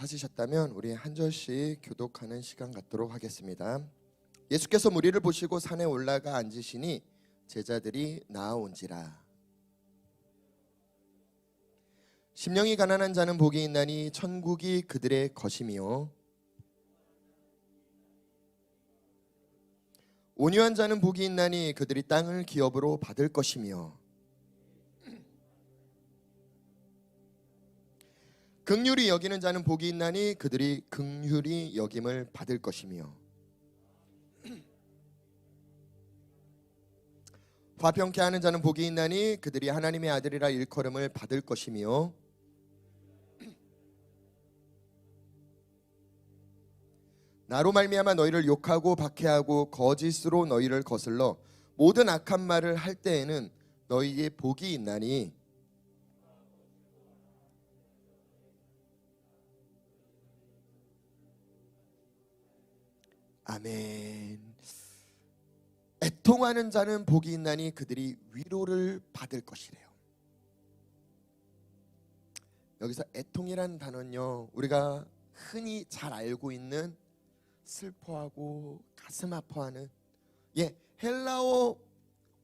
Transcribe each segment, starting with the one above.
찾으셨다면 우리 한 절씩 교독하는 시간 갖도록 하겠습니다. 예수께서 무리를 보시고 산에 올라가 앉으시니 제자들이 나아온지라. 심령이 가난한 자는 복이 있나니 천국이 그들의 것이며, 온유한 자는 복이 있나니 그들이 땅을 기업으로 받을 것이며, 긍휼히 여기는 자는 복이 있나니 그들이 긍휼히 여김을 받을 것이며, 화평케 하는 자는 복이 있나니 그들이 하나님의 아들이라 일컬음을 받을 것이며, 나로 말미암아 너희를 욕하고 박해하고 거짓으로 너희를 거슬러 모든 악한 말을 할 때에는 너희에게 복이 있나니 아멘. 애통하는 자는 복이 있나니 그들이 위로를 받을 것이래요. 여기서 애통이라는 단어는요, 우리가 흔히 잘 알고 있는 슬퍼하고 가슴 아파하는, 헬라어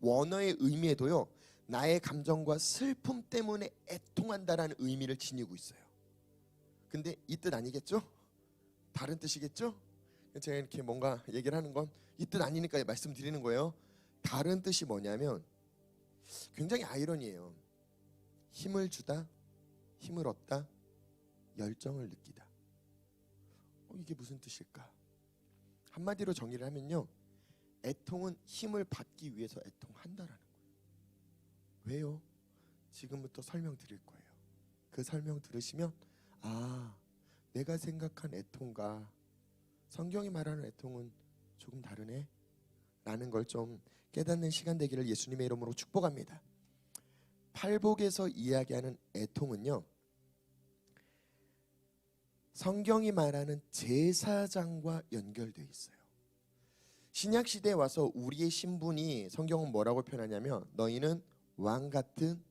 원어의 의미에도요, 나의 감정과 슬픔 때문에 애통한다라는 의미를 지니고 있어요. 근데 이 뜻 아니겠죠? 다른 뜻이겠죠? 제가 이렇게 뭔가 얘기를 하는 건 이 뜻 아니니까 말씀드리는 거예요. 다른 뜻이 뭐냐면 굉장히 아이러니해요. 힘을 주다, 힘을 얻다, 열정을 느끼다. 이게 무슨 뜻일까? 한마디로 정의를 하면요, 애통은 힘을 받기 위해서 애통한다라는 거예요. 왜요? 지금부터 설명드릴 거예요. 그 설명 들으시면 내가 생각한 애통과 성경이 말하는 애통은 조금 다르네 라는 걸 좀 깨닫는 시간 되기를 예수님의 이름으로 축복합니다. 팔복에서 이야기하는 애통은요, 성경이 말하는 제사장과 연결되어 있어요. 신약 시대에 와서 우리의 신분이 성경은 뭐라고 표현하냐면 너희는 왕 같은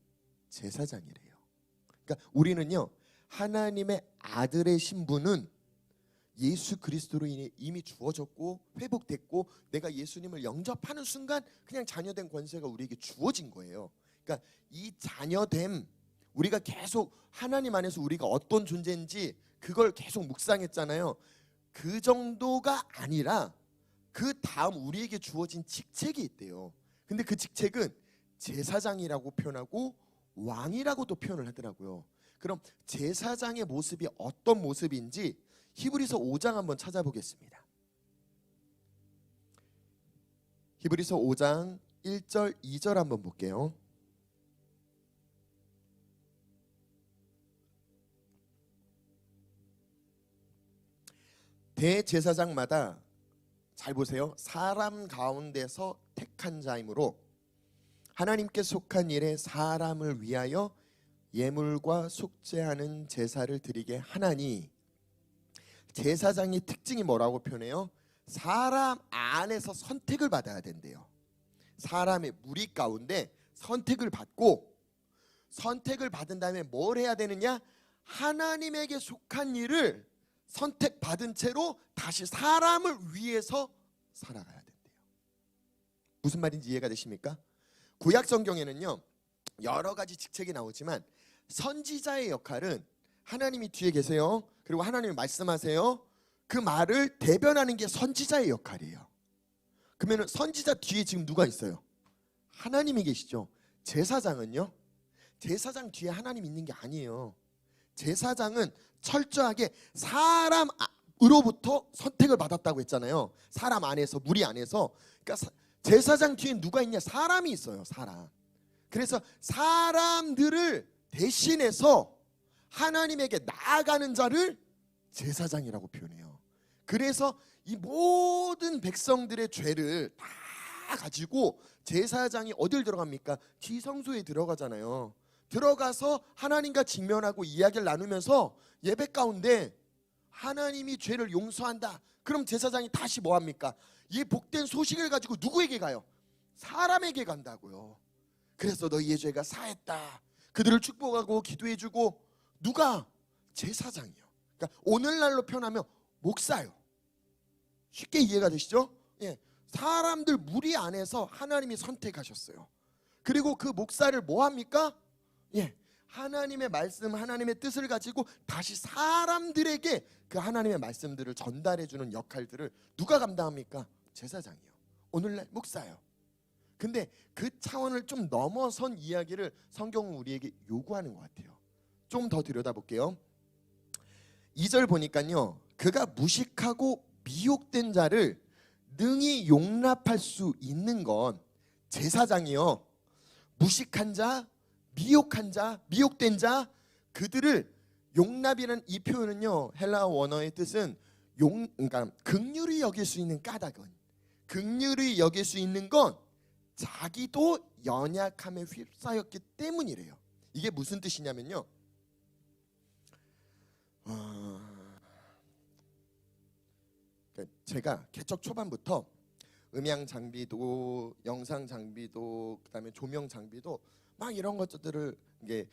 제사장이래요. 그러니까 우리는요, 하나님의 아들의 신분은 예수 그리스도로 인해 이미 주어졌고 회복됐고, 내가 예수님을 영접하는 순간 그냥 자녀된 권세가 우리에게 주어진 거예요. 그러니까 이 자녀됨, 우리가 계속 하나님 안에서 우리가 어떤 존재인지 그걸 계속 묵상했잖아요. 그 정도가 아니라 그 다음 우리에게 주어진 직책이 있대요. 근데 그 직책은 제사장이라고 표현하고 왕이라고도 표현을 하더라고요. 그럼 제사장의 모습이 어떤 모습인지 히브리서 5장 한번 찾아보겠습니다. 히브리서 5장 1절 2절 한번 볼게요. 대제사장마다 잘 보세요. 사람 가운데서 택한 자이므로 하나님께 속한 일에 사람을 위하여 예물과 속죄하는 제사를 드리게 하나니, 제사장의 특징이 뭐라고 표현해요? 사람 안에서 선택을 받아야 된대요. 사람의 무리 가운데 선택을 받고, 선택을 받은 다음에 뭘 해야 되느냐? 하나님에게 속한 일을 선택받은 채로 다시 사람을 위해서 살아가야 된대요. 무슨 말인지 이해가 되십니까? 구약 성경에는요, 여러 가지 직책이 나오지만 선지자의 역할은 하나님이 뒤에 계세요. 그리고 하나님이 말씀하세요. 그 말을 대변하는 게 선지자의 역할이에요. 그러면 선지자 뒤에 지금 누가 있어요? 하나님이 계시죠. 제사장은요, 제사장 뒤에 하나님 있는 게 아니에요. 제사장은 철저하게 사람으로부터 선택을 받았다고 했잖아요. 사람 안에서, 무리 안에서. 그러니까 제사장 뒤에 누가 있냐? 사람이 있어요. 사람. 그래서 사람들을 대신해서 하나님에게 나아가는 자를 제사장이라고 표현해요. 그래서 이 모든 백성들의 죄를 다 가지고 제사장이 어딜 들어갑니까? 지성소에 들어가잖아요. 들어가서 하나님과 직면하고 이야기를 나누면서 예배 가운데 하나님이 죄를 용서한다. 그럼 제사장이 다시 뭐합니까? 이 복된 소식을 가지고 누구에게 가요? 사람에게 간다고요. 그래서 너희의 죄가 사했다. 그들을 축복하고 기도해주고, 누가? 제사장이요. 그러니까 오늘날로 표현하면 목사요. 쉽게 이해가 되시죠? 예, 사람들 무리 안에서 하나님이 선택하셨어요. 그리고 그 목사를 뭐 합니까? 예, 하나님의 말씀, 하나님의 뜻을 가지고 다시 사람들에게 그 하나님의 말씀들을 전달해주는 역할들을 누가 감당합니까? 제사장이요. 오늘날 목사요. 근데 그 차원을 좀 넘어선 이야기를 성경은 우리에게 요구하는 것 같아요. 좀 더 들여다볼게요. 2절 보니까요, 그가 무식하고 미혹된 자를 능히 용납할 수 있는 건 제사장이요, 무식한 자, 미혹한 자, 미혹된 자, 그들을 용납이라는 이 표현은요, 헬라어 원어의 뜻은 그러니까 긍휼히 여길 수 있는 까닭은, 긍휼히 여길 수 있는 건 자기도 연약함에 휩싸였기 때문이래요. 이게 무슨 뜻이냐면요, 제가 개척 초반부터 음향 장비도, 영상 장비도, 그다음에 조명 장비도 막 이런 것들을, 이게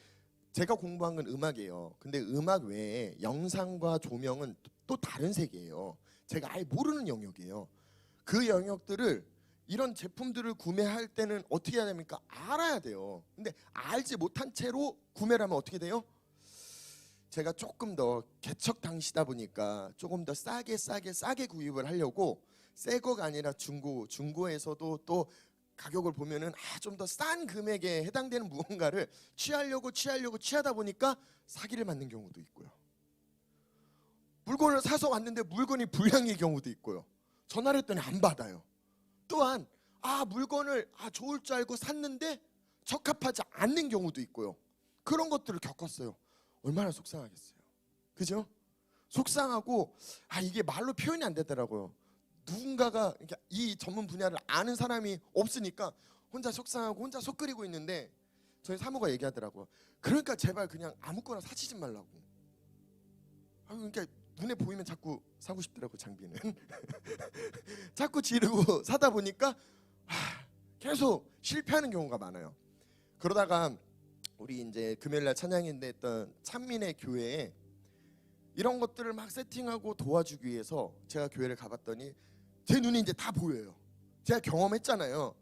제가 공부한 건 음악이에요. 근데 음악 외에 영상과 조명은 또 다른 세계예요. 제가 아예 모르는 영역이에요. 그 영역들을, 이런 제품들을 구매할 때는 어떻게 해야 됩니까? 알아야 돼요. 근데 알지 못한 채로 구매를 하면 어떻게 돼요? 제가 조금 더 개척 당시다 보니까 조금 더 싸게 구입을 하려고, 새 거가 아니라 중고에서도 또 가격을 보면은 좀 더 싼 금액에 해당되는 무언가를 취하다 보니까 사기를 맞는 경우도 있고요. 물건을 사서 왔는데 물건이 불량의 경우도 있고요. 전화를 했더니 안 받아요. 또한 물건을 좋을 줄 알고 샀는데 적합하지 않는 경우도 있고요. 그런 것들을 겪었어요. 얼마나 속상하겠어요. 그죠? 속상하고 이게 말로 표현이 안 되더라고요. 누군가가 이 전문 분야를 아는 사람이 없으니까 혼자 속상하고 혼자 속 끓이고 있는데, 저희 사모가 얘기하더라고요. 그러니까 제발 그냥 아무거나 사치지 말라고. 그러니까 눈에 보이면 자꾸 사고 싶더라고, 장비는. 자꾸 지르고 사다 보니까 계속 실패하는 경우가 많아요. 그러다가 우리 이제 금요일날 찬양인데 했던 찬민의 교회에 이런 것들을 막 세팅하고 도와주기 위해서 제가 교회를 가봤더니 제 눈에 이제 다 보여요. 제가 경험했잖아요.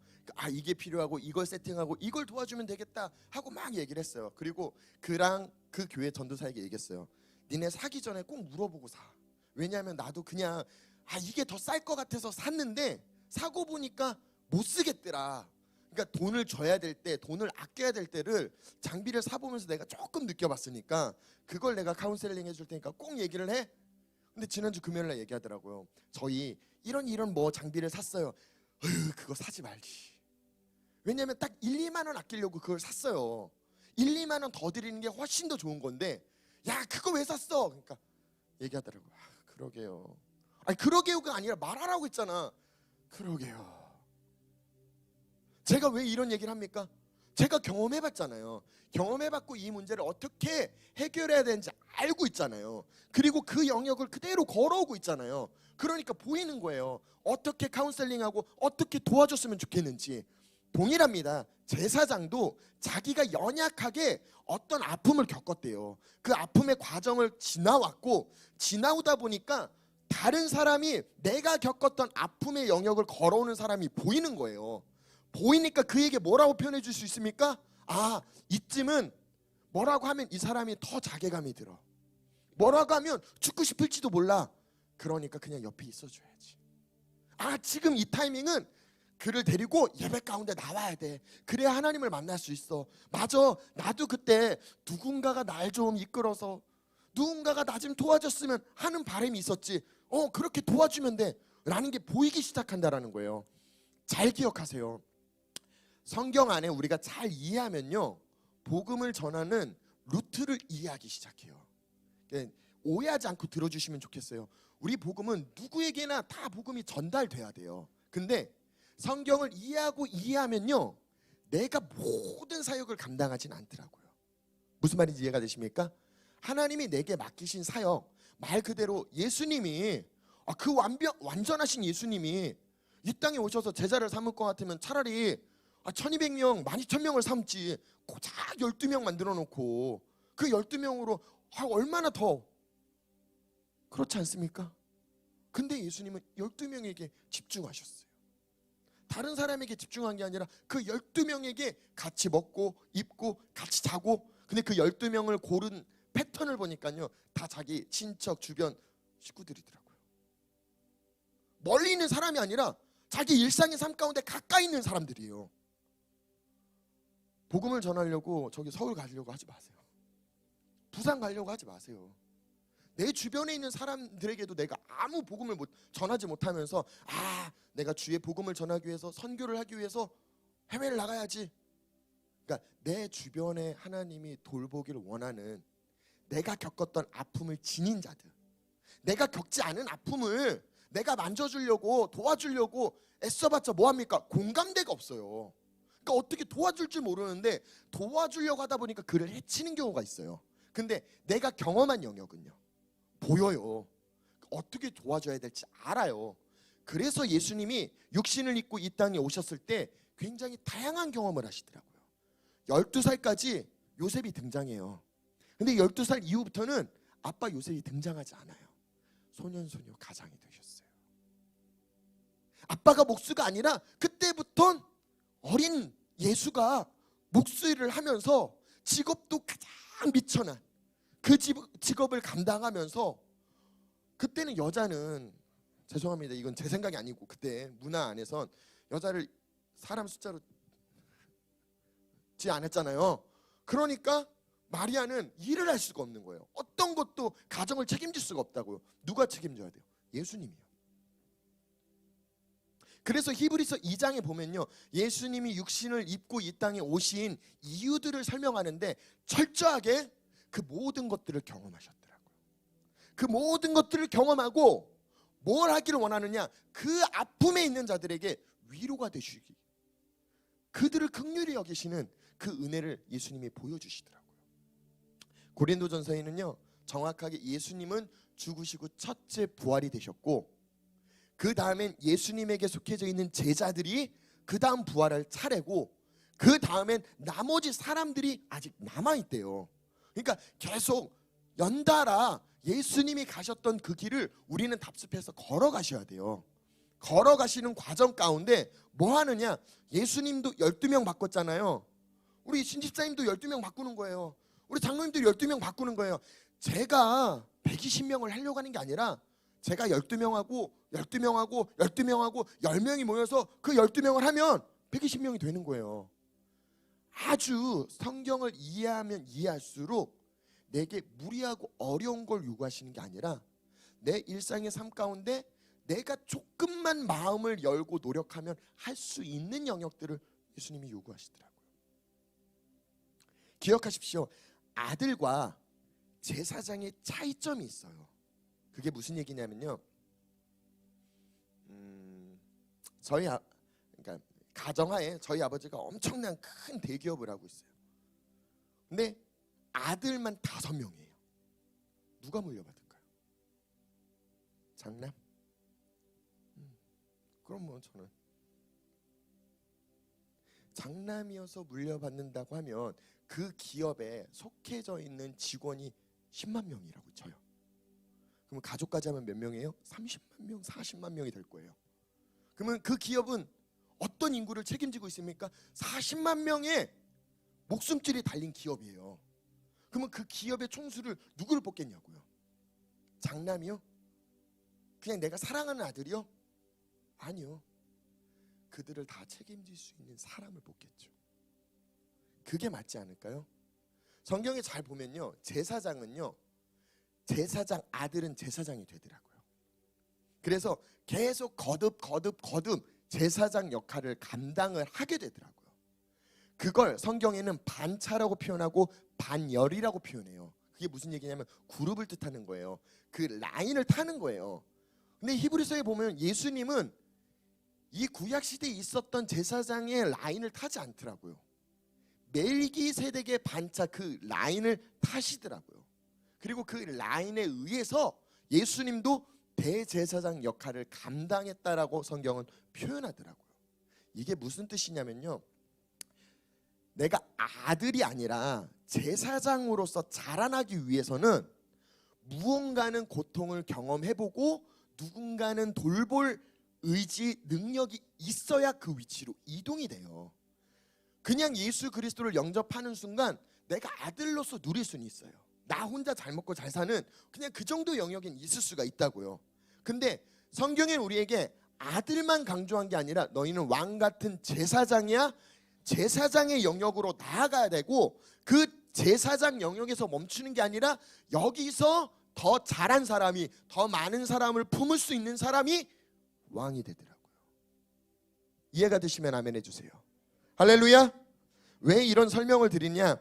이게 필요하고 이걸 세팅하고 이걸 도와주면 되겠다 하고 막 얘기를 했어요. 그리고 그 교회 전도사에게 얘기했어요. 니네 사기 전에 꼭 물어보고 사. 왜냐하면 나도 그냥 이게 더 쌀 것 같아서 샀는데 사고 보니까 못 쓰겠더라. 그러니까 돈을 줘야 될 때, 돈을 아껴야 될 때를 장비를 사보면서 내가 조금 느껴봤으니까 그걸 내가 카운셀링 해줄 테니까 꼭 얘기를 해. 근데 지난주 금요일날 얘기하더라고요. 저희 이런 뭐 장비를 샀어요. 그거 사지 말지. 왜냐면 딱 1, 2만 원 아끼려고 그걸 샀어요. 1, 2만 원 더 드리는 게 훨씬 더 좋은 건데, 야 그거 왜 샀어? 그러니까 얘기하더라고요. 그러게요. 그러게요가 아니라 말하라고 했잖아. 그러게요. 제가 왜 이런 얘기를 합니까? 제가 경험해봤잖아요. 경험해봤고 이 문제를 어떻게 해결해야 되는지 알고 있잖아요. 그리고 그 영역을 그대로 걸어오고 있잖아요. 그러니까 보이는 거예요. 어떻게 카운셀링하고 어떻게 도와줬으면 좋겠는지. 동일합니다. 제사장도 자기가 연약하게 어떤 아픔을 겪었대요. 그 아픔의 과정을 지나왔고, 지나오다 보니까 다른 사람이 내가 겪었던 아픔의 영역을 걸어오는 사람이 보이는 거예요. 보이니까 그에게 뭐라고 표현해 줄 수 있습니까? 이쯤은 뭐라고 하면 이 사람이 더 자괴감이 들어. 뭐라고 하면 죽고 싶을지도 몰라. 그러니까 그냥 옆에 있어줘야지. 지금 이 타이밍은 그를 데리고 예배 가운데 나와야 돼. 그래야 하나님을 만날 수 있어. 맞아, 나도 그때 누군가가 날 좀 이끌어서, 누군가가 나 좀 도와줬으면 하는 바람이 있었지. 그렇게 도와주면 돼 라는 게 보이기 시작한다라는 거예요. 잘 기억하세요. 성경 안에 우리가 잘 이해하면요, 복음을 전하는 루트를 이해하기 시작해요. 오해하지 않고 들어주시면 좋겠어요. 우리 복음은 누구에게나 다 복음이 전달돼야 돼요. 근데 성경을 이해하면요, 내가 모든 사역을 감당하진 않더라고요. 무슨 말인지 이해가 되십니까? 하나님이 내게 맡기신 사역, 말 그대로 예수님이, 그 완전하신 예수님이 이 땅에 오셔서 제자를 삼을 것 같으면 차라리 1200명, 12000명을 삼지 고작 12명 만들어 놓고 그 12명으로 얼마나 더 그렇지 않습니까? 근데 예수님은 12명에게 집중하셨어요. 다른 사람에게 집중한 게 아니라 그 12명에게 같이 먹고 입고 같이 자고, 근데 그 12명을 고른 패턴을 보니까요, 다 자기 친척 주변 식구들이더라고요. 멀리 있는 사람이 아니라 자기 일상의 삶 가운데 가까이 있는 사람들이에요. 복음을 전하려고 저기 서울 가려고 하지 마세요. 부산 가려고 하지 마세요. 내 주변에 있는 사람들에게도 내가 아무 복음을 전하지 못하면서 내가 주의 복음을 전하기 위해서, 선교를 하기 위해서 해외를 나가야지. 그러니까 내 주변에 하나님이 돌보기를 원하는, 내가 겪었던 아픔을 지닌 자들, 내가 겪지 않은 아픔을 내가 만져주려고 도와주려고 애써봤자 뭐합니까? 공감대가 없어요. 그러니까 어떻게 도와줄 줄 모르는데 도와주려고 하다 보니까 그를 해치는 경우가 있어요. 근데 내가 경험한 영역은요, 보여요. 어떻게 도와줘야 될지 알아요. 그래서 예수님이 육신을 입고 이 땅에 오셨을 때 굉장히 다양한 경험을 하시더라고요. 12살까지 요셉이 등장해요. 근데 12살 이후부터는 아빠 요셉이 등장하지 않아요. 소년소녀 가장이 되셨어요. 아빠가 목수가 아니라 그때부터 어린 예수가 목수일을 하면서 직업도 가장 미천한 그 직업을 감당하면서, 그때는 여자는, 죄송합니다, 이건 제 생각이 아니고 그때 문화 안에선 여자를 사람 숫자로 지 않았잖아요. 그러니까 마리아는 일을 할 수가 없는 거예요. 어떤 것도 가정을 책임질 수가 없다고요. 누가 책임져야 돼요? 예수님이요. 그래서 히브리서 2장에 보면요, 예수님이 육신을 입고 이 땅에 오신 이유들을 설명하는데 철저하게 그 모든 것들을 경험하셨더라고요. 그 모든 것들을 경험하고 뭘 하기를 원하느냐? 그 아픔에 있는 자들에게 위로가 되시기, 그들을 긍휼히 여기시는 그 은혜를 예수님이 보여주시더라고요. 고린도전서에는요, 정확하게 예수님은 죽으시고 첫째 부활이 되셨고, 그 다음엔 예수님에게 속해져 있는 제자들이 그 다음 부활할 차례고, 그 다음엔 나머지 사람들이 아직 남아있대요. 그러니까 계속 연달아 예수님이 가셨던 그 길을 우리는 답습해서 걸어가셔야 돼요. 걸어가시는 과정 가운데 뭐 하느냐? 예수님도 12명 바꿨잖아요. 우리 신집사님도 12명 바꾸는 거예요. 우리 장로님도 12명 바꾸는 거예요. 제가 120명을 하려고 하는 게 아니라 제가 12명하고 12명하고 12명하고 10명이 모여서 그 12명을 하면 120명이 되는 거예요. 아주 성경을 이해하면 이해할수록 내게 무리하고 어려운 걸 요구하시는 게 아니라 내 일상의 삶 가운데 내가 조금만 마음을 열고 노력하면 할 수 있는 영역들을 예수님이 요구하시더라고요. 기억하십시오. 아들과 제사장의 차이점이 있어요. 그게 무슨 얘기냐면요, 그러니까 가정하에 저희 아버지가 엄청난 큰 대기업을 하고 있어요. 근데 아들만 5명이에요. 누가 물려받을까요? 장남? 그럼 뭐 저는 장남이어서 물려받는다고 하면 그 기업에 속해져 있는 직원이 10만 명이라고 쳐요. 그러면 가족까지 하면 몇 명이에요? 30만 명, 40만 명이 될 거예요. 그러면 그 기업은 어떤 인구를 책임지고 있습니까? 40만 명의 목숨줄이 달린 기업이에요. 그러면 그 기업의 총수를 누구를 뽑겠냐고요? 장남이요? 그냥 내가 사랑하는 아들이요? 아니요. 그들을 다 책임질 수 있는 사람을 뽑겠죠. 그게 맞지 않을까요? 성경에 잘 보면요, 제사장은요, 제사장 아들은 제사장이 되더라고요. 그래서 계속 거듭 제사장 역할을 감당을 하게 되더라고요. 그걸 성경에는 반차라고 표현하고 반열이라고 표현해요. 그게 무슨 얘기냐면 그룹을 뜻하는 거예요. 그 라인을 타는 거예요. 근데 히브리서에 보면 예수님은 이 구약시대에 있었던 제사장의 라인을 타지 않더라고요. 멜기세덱의 반차 그 라인을 타시더라고요. 그리고 그 라인에 의해서 예수님도 대제사장 역할을 감당했다라고 성경은 표현하더라고요. 이게 무슨 뜻이냐면요, 내가 아들이 아니라 제사장으로서 자라나기 위해서는 무언가는 고통을 경험해보고 누군가는 돌볼 의지, 능력이 있어야 그 위치로 이동이 돼요. 그냥 예수 그리스도를 영접하는 순간 내가 아들로서 누릴 수는 있어요. 나 혼자 잘 먹고 잘 사는 그냥 그 정도 영역엔 있을 수가 있다고요. 근데 성경엔 우리에게 아들만 강조한 게 아니라 너희는 왕 같은 제사장이야. 제사장의 영역으로 나아가야 되고 그 제사장 영역에서 멈추는 게 아니라 여기서 더 잘한 사람이, 더 많은 사람을 품을 수 있는 사람이 왕이 되더라고요. 이해가 되시면 아멘 해주세요. 할렐루야. 왜 이런 설명을 드리냐?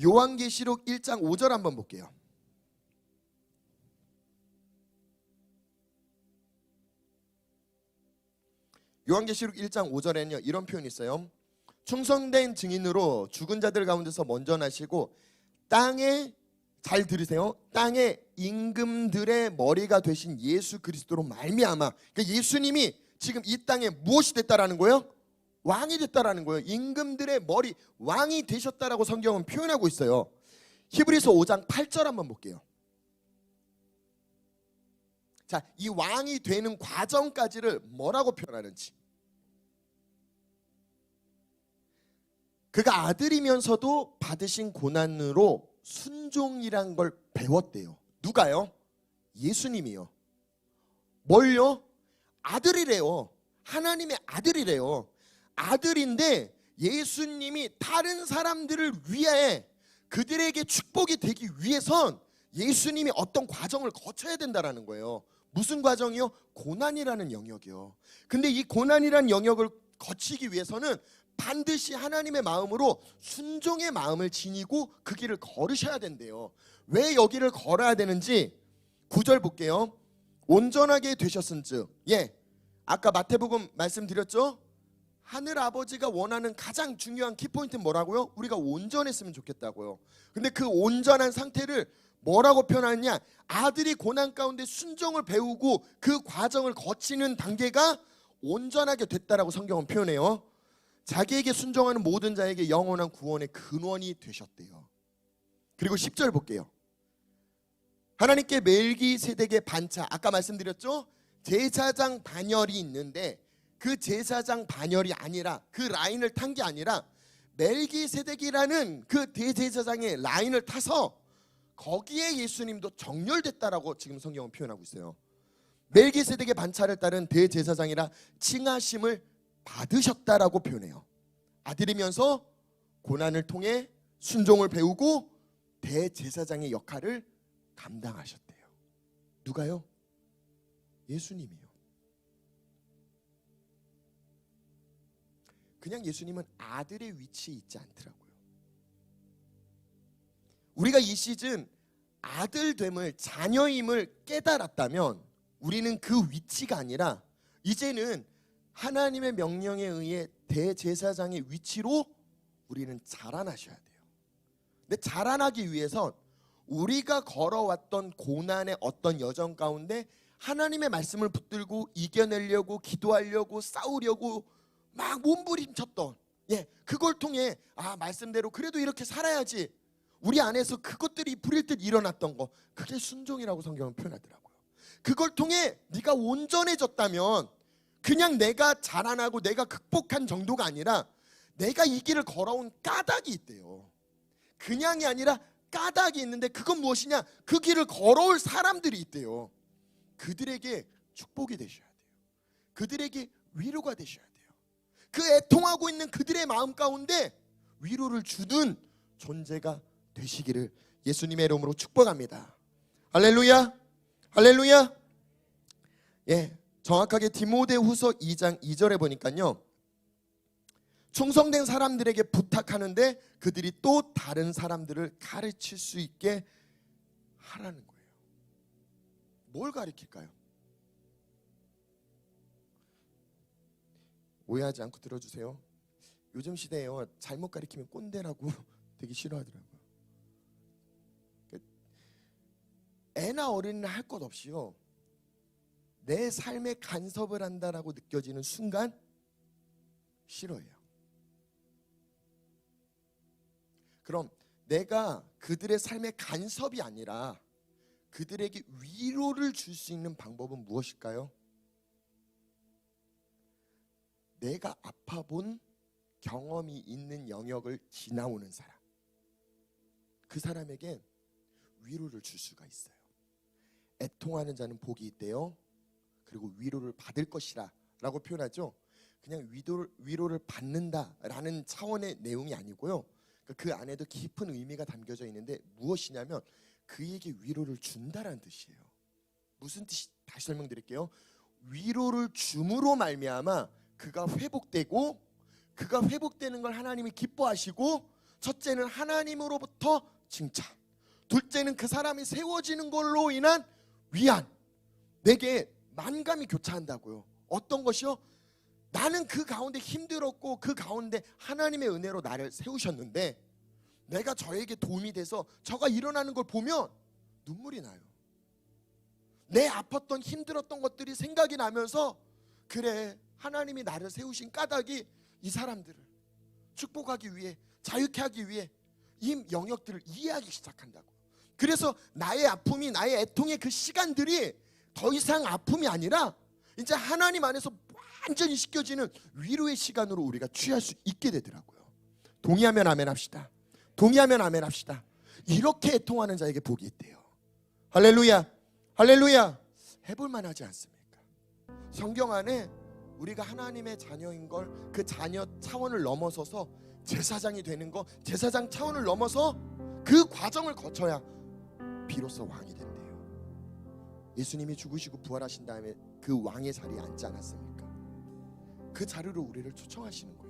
요한계시록 1장 5절 한번 볼게요. 요한계시록 1장 5절에는요 이런 표현이 있어요. 충성된 증인으로 죽은 자들 가운데서 먼저 나시고 땅에, 잘 들으세요, 땅의 임금들의 머리가 되신 예수 그리스도로 말미암아, 그러니까 예수님이 지금 이 땅에 무엇이 됐다라는 거예요? 왕이 됐다라는 거예요. 임금들의 머리, 왕이 되셨다라고 성경은 표현하고 있어요. 히브리서 5장 8절 한번 볼게요. 자, 이 왕이 되는 과정까지를 뭐라고 표현하는지. 그가 아들이면서도 받으신 고난으로 순종이란 걸 배웠대요. 누가요? 예수님이요. 뭘요? 아들이래요. 하나님의 아들이래요. 아들인데 예수님이 다른 사람들을 위해 그들에게 축복이 되기 위해선 예수님이 어떤 과정을 거쳐야 된다라는 거예요. 무슨 과정이요? 고난이라는 영역이요. 근데 이 고난이라는 영역을 거치기 위해서는 반드시 하나님의 마음으로 순종의 마음을 지니고 그 길을 걸으셔야 된대요. 왜 여기를 걸어야 되는지 9절 볼게요. 온전하게 되셨은즉, 아까 마태복음 말씀드렸죠? 하늘 아버지가 원하는 가장 중요한 키포인트는 뭐라고요? 우리가 온전했으면 좋겠다고요. 근데 그 온전한 상태를 뭐라고 표현하느냐? 아들이 고난 가운데 순종을 배우고 그 과정을 거치는 단계가 온전하게 됐다라고 성경은 표현해요. 자기에게 순종하는 모든 자에게 영원한 구원의 근원이 되셨대요. 그리고 10절 볼게요. 하나님께 멜기세덱의 반차, 아까 말씀드렸죠? 제사장 반열이 있는데 그 제사장 반열이 아니라, 그 라인을 탄 게 아니라 멜기세덱이라는 그 대제사장의 라인을 타서 거기에 예수님도 정렬됐다라고 지금 성경은 표현하고 있어요. 멜기세덱의 반차를 따른 대제사장이라 칭하심을 받으셨다라고 표현해요. 아들이면서 고난을 통해 순종을 배우고 대제사장의 역할을 감당하셨대요. 누가요? 예수님이요. 그냥 예수님은 아들의 위치에 있지 않더라고요. 우리가 이 시즌 아들됨을, 자녀임을 깨달았다면 우리는 그 위치가 아니라 이제는 하나님의 명령에 의해 대제사장의 위치로 우리는 자라나셔야 돼요. 근데 자라나기 위해선 우리가 걸어왔던 고난의 어떤 여정 가운데 하나님의 말씀을 붙들고 이겨내려고, 기도하려고, 싸우려고 막 몸부림쳤던, 그걸 통해 말씀대로 그래도 이렇게 살아야지, 우리 안에서 그것들이 불일 듯 일어났던 거, 그게 순종이라고 성경은 표현하더라고요. 그걸 통해 네가 온전해졌다면 그냥 내가 자라나고 내가 극복한 정도가 아니라 내가 이 길을 걸어온 까닭이 있대요. 그냥이 아니라 까닭이 있는데 그건 무엇이냐? 그 길을 걸어올 사람들이 있대요. 그들에게 축복이 되셔야 돼요. 그들에게 위로가 되셔야 돼요. 그 애통하고 있는 그들의 마음 가운데 위로를 주는 존재가 되시기를 예수님의 이름으로 축복합니다. 할렐루야, 할렐루야. 정확하게 디모데후서 2장 2절에 보니까요, 충성된 사람들에게 부탁하는데 그들이 또 다른 사람들을 가르칠 수 있게 하라는 거예요. 뭘 가르칠까요? 오해하지 않고 들어주세요. 요즘 시대에요, 잘못 가르치면 꼰대라고 되게 싫어하더라고요. 애나 어른이나 할 것 없이요, 내 삶에 간섭을 한다라고 느껴지는 순간 싫어해요. 그럼 내가 그들의 삶의 간섭이 아니라 그들에게 위로를 줄 수 있는 방법은 무엇일까요? 내가 아파본 경험이 있는 영역을 지나오는 사람, 그 사람에게 위로를 줄 수가 있어요. 애통하는 자는 복이 있대요. 그리고 위로를 받을 것이라 라고 표현하죠. 그냥 위로를 받는다라는 차원의 내용이 아니고요, 그 안에도 깊은 의미가 담겨져 있는데 무엇이냐면 그에게 위로를 준다라는 뜻이에요. 무슨 뜻이, 다시 설명드릴게요. 위로를 줌으로 말미암아 그가 회복되고, 그가 회복되는 걸 하나님이 기뻐하시고, 첫째는 하나님으로부터 칭찬, 둘째는 그 사람이 세워지는 걸로 인한 위안, 내게 만감이 교차한다고요. 어떤 것이요? 나는 그 가운데 힘들었고 그 가운데 하나님의 은혜로 나를 세우셨는데 내가 저에게 도움이 돼서 저가 일어나는 걸 보면 눈물이 나요. 내 아팠던 힘들었던 것들이 생각이 나면서, 그래, 하나님이 나를 세우신 까닭이 이 사람들을 축복하기 위해, 자유케 하기 위해 이 영역들을 이해하기 시작한다고. 그래서 나의 아픔이, 나의 애통의 그 시간들이 더 이상 아픔이 아니라 이제 하나님 안에서 완전히 씻겨지는 위로의 시간으로 우리가 취할 수 있게 되더라고요. 동의하면 아멘 합시다. 동의하면 아멘 합시다. 이렇게 애통하는 자에게 복이 있대요. 할렐루야, 할렐루야. 해볼만 하지 않습니까? 성경 안에 우리가 하나님의 자녀인 걸, 그 자녀 차원을 넘어서서 제사장이 되는 거, 제사장 차원을 넘어서 그 과정을 거쳐야 비로소 왕이 된대요. 예수님이 죽으시고 부활하신 다음에 그 왕의 자리에 앉지 않았습니까? 그 자리로 우리를 초청하시는 거예요.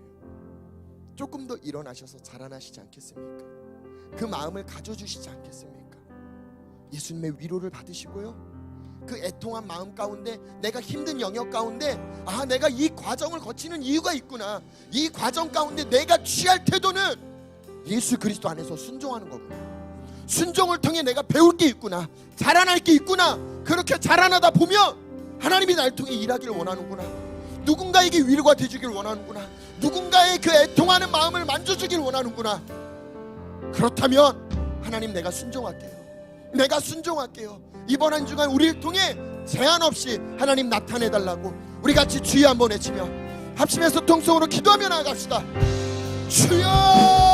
조금 더 일어나셔서 자라나시지 않겠습니까? 그 마음을 가져주시지 않겠습니까? 예수님의 위로를 받으시고요, 그 애통한 마음 가운데, 내가 힘든 영역 가운데, 아, 내가 이 과정을 거치는 이유가 있구나, 이 과정 가운데 내가 취할 태도는 예수 그리스도 안에서 순종하는 거구나, 순종을 통해 내가 배울 게 있구나, 자라날 게 있구나. 그렇게 자라나다 보면 하나님이 날 통해 일하기를 원하는구나, 누군가에게 위로가 되주길 원하는구나, 누군가의 그 애통하는 마음을 만져주길 원하는구나. 그렇다면 하나님, 내가 순종할게요, 내가 순종할게요. 이번 한 주간 우리를 통해 제한 없이 하나님 나타내달라고 우리 같이 주여 한번 외치며 합심해서 통성으로 기도하며 나아갑시다. 주여!